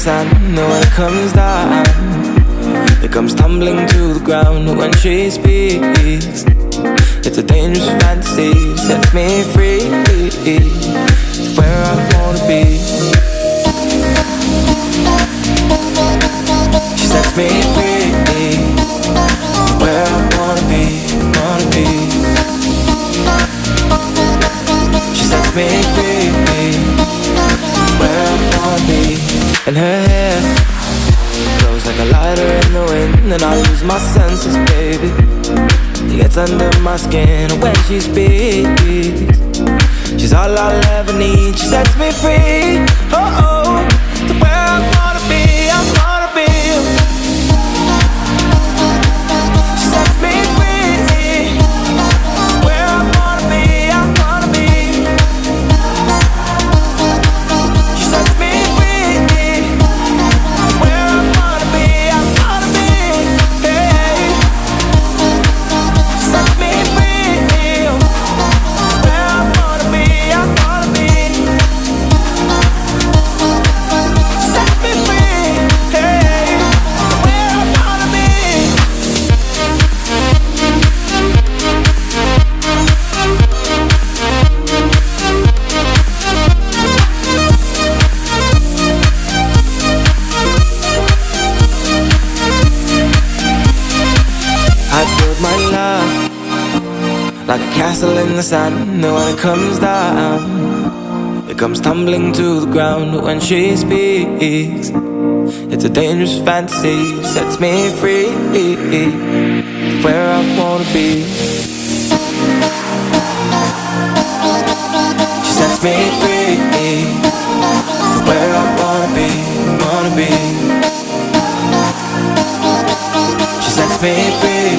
sand. And when it comes down, it comes tumbling to the ground. When she speaks, it's a dangerous fantasy. Sets me free, where I wanna be. She sets me free, where I wanna be, wanna be. She sets me free, where I wanna be. And her hair glows like a lighter in the wind, and I lose my senses, baby. It gets under my skin when she speaks. She's all I'll ever need. She sets me free, oh oh, to where I wanna be, I wanna be. She sets me free, where I wanna be, I wanna be. She sets me free, where I wanna be, I wanna be. Hey. She sets me free, where I wanna be, I wanna be. Set me free, hey, where I wanna be. I build my love like a castle in the sand. And when it comes down, it comes tumbling to the ground. When she speaks, it's a dangerous fantasy. Sets me free, where I wanna be. She sets me free, where I wanna be, wanna be. She sets me free,